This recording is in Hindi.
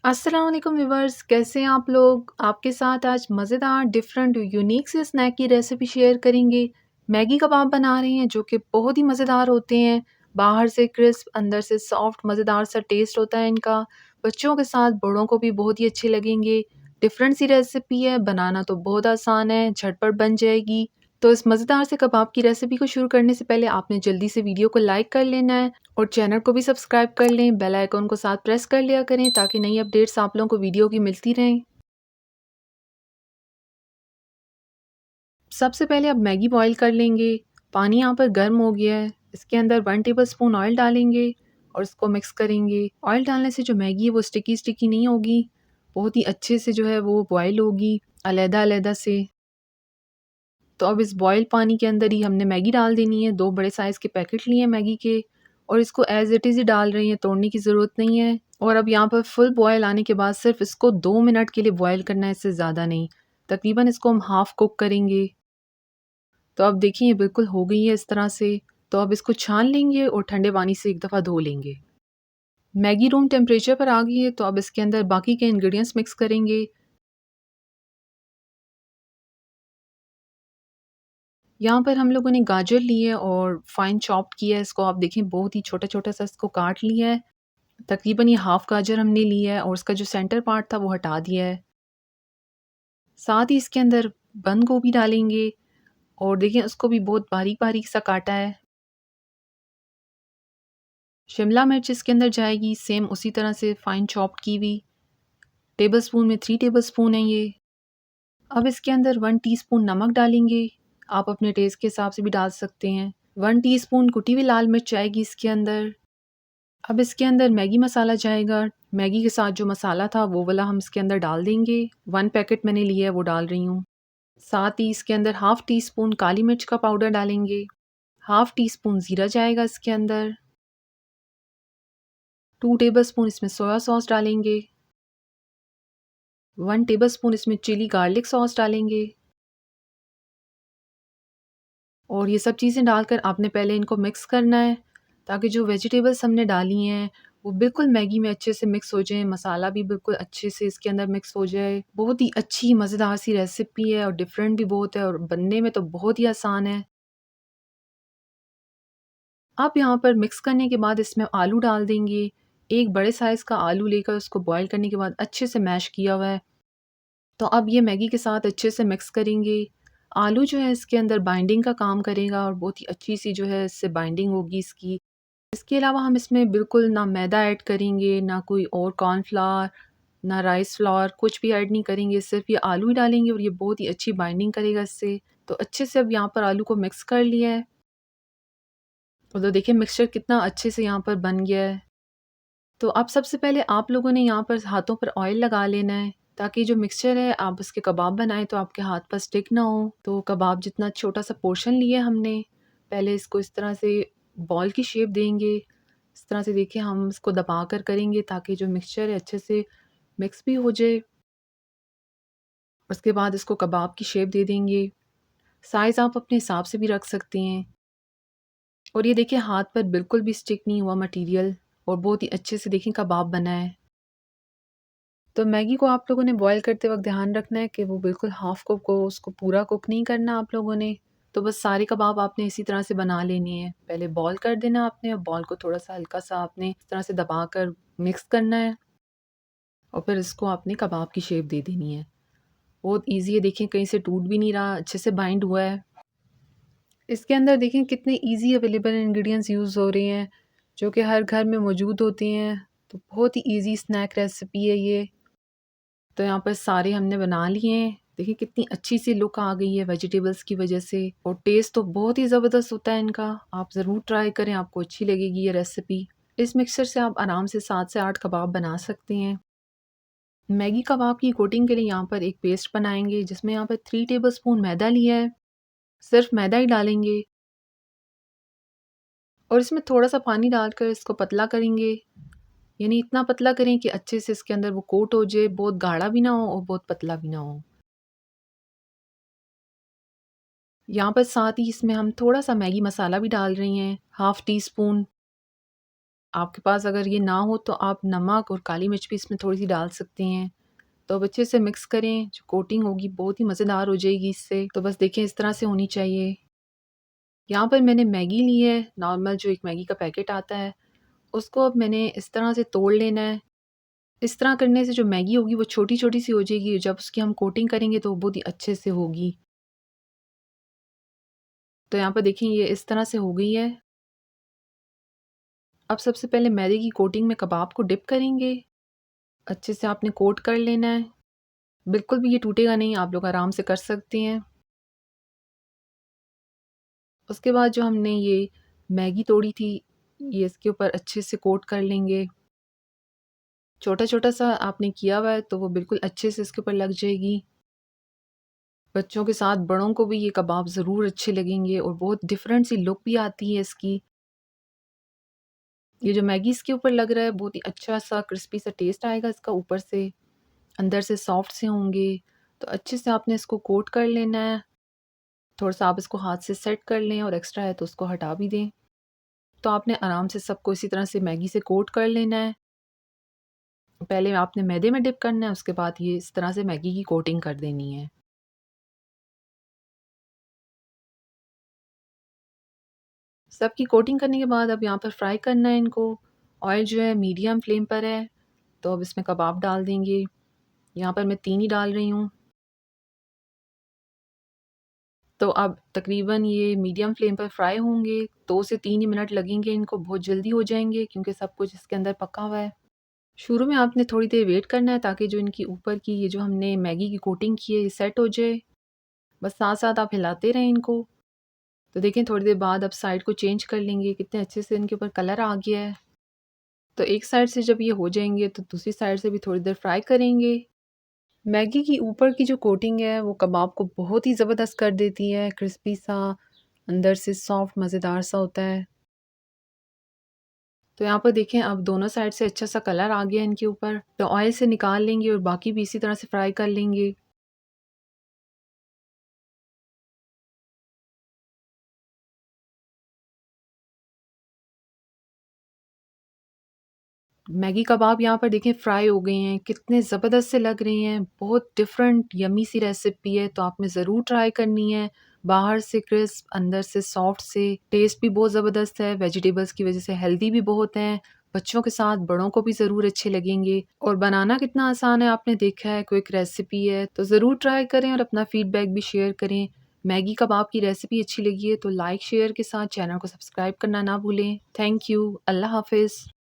अस्सलाम वालेकुम व्यूवर्स, कैसे हैं आप लोग? आपके साथ आज मज़ेदार डिफरेंट यूनिक से स्नैक की रेसिपी शेयर करेंगे। मैगी कबाब बना रहे हैं जो कि बहुत ही मज़ेदार होते हैं। बाहर से क्रिस्प, अंदर से सॉफ्ट, मज़ेदार सा टेस्ट होता है इनका। बच्चों के साथ बड़ों को भी बहुत ही अच्छे लगेंगे। डिफरेंट सी रेसिपी है, बनाना तो बहुत आसान है, झटपट बन जाएगी। तो इस मज़ेदार से कबाब की रेसिपी को शुरू करने से पहले आपने जल्दी से वीडियो को लाइक कर लेना है और चैनल को भी सब्सक्राइब कर लें। बेल आइकन को साथ प्रेस कर लिया करें ताकि नई अपडेट्स आप लोगों को वीडियो की मिलती रहें। सबसे पहले अब मैगी बॉईल कर लेंगे। पानी यहाँ पर गर्म हो गया है। इसके अंदर 1 टेबलस्पून ऑयल डालेंगे और इसको मिक्स करेंगे। ऑयल डालने से जो मैगी है वो स्टिकी स्टिकी नहीं होगी, बहुत ही अच्छे से जो है वो बॉईल होगी अलग-अलग से। तो अब इस बॉयल पानी के अंदर ही हमने मैगी डाल देनी है। 2 बड़े साइज़ के पैकेट लिए हैं मैगी के और इसको एज़ इट इज़ ही डाल रही हैं, तोड़ने की ज़रूरत नहीं है। और अब यहाँ पर फुल बॉयल आने के बाद सिर्फ़ इसको 2 मिनट के लिए बॉयल करना है, इससे ज़्यादा नहीं। तकरीबन इसको हम हाफ़ कुक करेंगे। तो अब देखिए ये बिल्कुल हो गई है इस तरह से। तो अब इसको छान लेंगे और ठंडे पानी से एक दफ़ा धो लेंगे। मैगी रूम टेम्परेचर पर आ गई है, तो अब इसके अंदर बाकी के इंग्रीडिएंट्स मिक्स करेंगे। यहाँ पर हम लोगों ने गाजर ली है और फाइन चॉप्ड किया है इसको। आप देखें बहुत ही छोटा-छोटा सा इसको काट लिया है। तकरीबन ये हाफ़ गाजर हमने ली है और उसका जो सेंटर पार्ट था वो हटा दिया है। साथ ही इसके अंदर बंद गोभी डालेंगे और देखिए उसको भी बहुत बारीक-बारीक सा काटा है। शिमला मिर्च इसके अंदर जाएगी सेम उसी तरह से फाइन चॉप्ड की हुई। टेबलस्पून में 3 टेबलस्पून है ये। अब इसके अंदर 1 टीस्पून नमक डालेंगे। आप अपने टेस्ट के हिसाब से भी डाल सकते हैं। 1 टीस्पून कुटी हुई लाल मिर्च जाएगी इसके अंदर। अब इसके अंदर मैगी मसाला जाएगा। मैगी के साथ जो मसाला था वो वाला हम इसके अंदर डाल देंगे। 1 पैकेट मैंने लिया है वो डाल रही हूँ। साथ ही इसके अंदर हाफ़ टी स्पून काली मिर्च का पाउडर डालेंगे। हाफ़ टी स्पून ज़ीरा जाएगा इसके अंदर। 2 टेबलस्पून इसमें सोया सॉस डालेंगे। 1 टेबलस्पून इसमें चिली गार्लिक सॉस डालेंगे। और ये सब चीज़ें डालकर आपने पहले इनको मिक्स करना है ताकि जो वेजिटेबल्स हमने डाली हैं वो बिल्कुल मैगी में अच्छे से मिक्स हो जाएँ, मसाला भी बिल्कुल अच्छे से इसके अंदर मिक्स हो जाए। बहुत ही अच्छी मज़ेदार सी रेसिपी है और डिफरेंट भी बहुत है और बनने में तो बहुत ही आसान है। आप यहाँ पर मिक्स करने के बाद इसमें आलू डाल देंगे। एक बड़े साइज़ का आलू लेकर उसको बॉयल करने के बाद अच्छे से मैश किया हुआ है। तो अब ये मैगी के साथ अच्छे से मिक्स करेंगे। आलू जो है इसके अंदर बाइंडिंग का काम करेगा और बहुत ही अच्छी सी जो है इससे बाइंडिंग होगी इसकी। इसके अलावा हम इसमें बिल्कुल ना मैदा ऐड करेंगे, ना कोई और कॉर्नफ्लावर, ना राइस फ्लावर, कुछ भी ऐड नहीं करेंगे। सिर्फ़ ये आलू ही डालेंगे और ये बहुत ही अच्छी बाइंडिंग करेगा इससे। तो अच्छे से अब यहाँ पर आलू को मिक्स कर लिया है। और तो देखिए मिक्सचर कितना अच्छे से यहाँ पर बन गया है। तो अब सबसे पहले आप लोगों ने यहाँ पर हाथों पर ऑयल लगा लेना है ताकि जो मिक्सचर है आप उसके कबाब बनाएं तो आपके हाथ पर स्टिक ना हो। तो कबाब जितना छोटा सा पोर्शन लिया हमने, पहले इसको इस तरह से बॉल की शेप देंगे। इस तरह से देखिए हम इसको दबा कर करेंगे ताकि जो मिक्सचर है अच्छे से मिक्स भी हो जाए। उसके बाद इसको कबाब की शेप दे देंगे। साइज़ आप अपने हिसाब से भी रख सकते हैं। और ये देखिए हाथ पर बिल्कुल भी स्टिक नहीं हुआ मटेरियल और बहुत ही अच्छे से देखिए कबाब बना है। तो मैगी को आप लोगों ने बॉयल करते वक़्त ध्यान रखना है कि वो बिल्कुल हाफ़ कुक हो, उसको पूरा कुक नहीं करना आप लोगों ने। तो बस सारे कबाब आपने इसी तरह से बना लेने हैं। पहले बॉयल कर देना आपने और बॉल को थोड़ा-सा हल्का-सा आपने इस तरह से दबाकर मिक्स करना है और फिर इसको आपने कबाब की शेप दे देनी है। बहुत ईज़ी है, देखिए कहीं से टूट भी नहीं रहा, अच्छे से बाइंड हुआ है। इसके अंदर देखें कितने ईज़ी अवेलेबल इंग्रीडिएंट्स यूज़ हो रहे हैं, जो कि हर घर में मौजूद होते हैं। तो बहुत ही ईज़ी स्नैक रेसिपी है ये। तो यहाँ पर सारे हमने बना लिए हैं। देखिए कितनी अच्छी सी लुक आ गई है वेजिटेबल्स की वजह से और टेस्ट तो बहुत ही ज़बरदस्त होता है इनका। आप ज़रूर ट्राई करें, आपको अच्छी लगेगी ये रेसिपी। इस मिक्सचर से आप आराम से 7 से 8 कबाब बना सकते हैं। मैगी कबाब की कोटिंग के लिए यहाँ पर एक पेस्ट बनाएंगे जिसमें यहाँ पर 3 टेबलस्पून मैदा लिया है। सिर्फ मैदा ही डालेंगे और इसमें थोड़ा-सा पानी डालकर इसको पतला करेंगे। यानी इतना पतला करें कि अच्छे से इसके अंदर वो कोट हो जाए, बहुत गाढ़ा भी ना हो और बहुत पतला भी ना हो। यहाँ पर साथ ही इसमें हम थोड़ा-सा मैगी मसाला भी डाल रही हैं, हाफ़ टी स्पून। आपके पास अगर ये ना हो तो आप नमक और काली मिर्च भी इसमें थोड़ी-सी डाल सकते हैं। तो अब अच्छे से मिक्स करें, जो कोटिंग होगी बहुत ही मज़ेदार हो जाएगी इससे। तो बस देखें इस तरह से होनी चाहिए। यहाँ पर मैंने मैगी ली है, नॉर्मल जो एक मैगी का पैकेट आता है, उसको अब मैंने इस तरह से तोड़ लेना है। इस तरह करने से जो मैगी होगी वो छोटी-छोटी सी हो जाएगी, जब उसकी हम कोटिंग करेंगे तो वो बहुत ही अच्छे से होगी। तो यहाँ पर देखिए ये इस तरह से हो गई है। अब सबसे पहले मैदे की कोटिंग में कबाब को डिप करेंगे। अच्छे से आपने कोट कर लेना है। बिल्कुल भी ये टूटेगा नहीं, आप लोग आराम से कर सकते हैं। उसके बाद जो हमने ये मैगी तोड़ी थी, ये इसके ऊपर अच्छे से कोट कर लेंगे। छोटा-छोटा सा आपने किया हुआ है तो वो बिल्कुल अच्छे से इसके ऊपर लग जाएगी। बच्चों के साथ बड़ों को भी ये कबाब ज़रूर अच्छे लगेंगे और बहुत डिफरेंट सी लुक भी आती है इसकी। ये जो मैगी इसके ऊपर लग रहा है बहुत ही अच्छा सा क्रिस्पी सा टेस्ट आएगा इसका, ऊपर से, अंदर से सॉफ्ट से होंगे। तो अच्छे से आपने इसको कोट कर लेना है। थोड़ा-सा आप इसको हाथ से सेट कर लें और एक्स्ट्रा है तो उसको हटा भी दें। तो आपने आराम से सबको इसी तरह से मैगी से कोट कर लेना है। पहले आपने मैदे में डिप करना है, उसके बाद ये इस तरह से मैगी की कोटिंग कर देनी है। सबकी कोटिंग करने के बाद अब यहाँ पर फ्राई करना है इनको। ऑयल जो है मीडियम फ्लेम पर है, तो अब इसमें कबाब डाल देंगे। यहाँ पर मैं 3 ही डाल रही हूँ। तो अब तकरीबन ये मीडियम फ्लेम पर फ्राई होंगे, 2 से 3 ही मिनट लगेंगे इनको, बहुत जल्दी हो जाएँगे क्योंकि सब कुछ इसके अंदर पका हुआ है। शुरू में आपने थोड़ी देर वेट करना है ताकि जो इनकी ऊपर की ये जो हमने मैगी की कोटिंग की है ये सेट हो जाए। बस साथ-साथ आप हिलाते रहें इनको। तो देखें थोड़ी देर बाद अब साइड को चेंज कर लेंगे, कितने अच्छे से इनके ऊपर कलर आ गया है। तो एक साइड से जब ये हो जाएँगे तो दूसरी साइड से भी थोड़ी देर फ्राई करेंगे। मैगी की ऊपर की जो कोटिंग है वो कबाब को बहुत ही ज़बरदस्त कर देती है, क्रिस्पी सा, अंदर से सॉफ्ट मज़ेदार सा होता है। तो यहाँ पर देखें अब दोनों साइड से अच्छा सा कलर आ गया है इनके ऊपर, तो ऑयल से निकाल लेंगे और बाकी भी इसी तरह से फ्राई कर लेंगे। मैगी कबाब यहाँ पर देखें फ्राई हो गए हैं, कितने ज़बरदस्त से लग रहे हैं, बहुत डिफरेंट यम्मी सी रेसिपी है, तो आपने ज़रूर ट्राई करनी है। बाहर से क्रिस्प, अंदर से सॉफ्ट से, टेस्ट भी बहुत ज़बरदस्त है, वेजिटेबल्स की वजह से हेल्दी भी बहुत हैं। बच्चों के साथ बड़ों को भी ज़रूर अच्छे लगेंगे और बनाना कितना आसान है आपने देखा है, क्विक रेसिपी है, तो ज़रूर ट्राई करें और अपना फीडबैक भी शेयर करें। मैगी कबाब की रेसिपी अच्छी लगी है तो लाइक शेयर के साथ चैनल को सब्सक्राइब करना ना भूलें। Thank you. अल्लाह हाफ़िज़।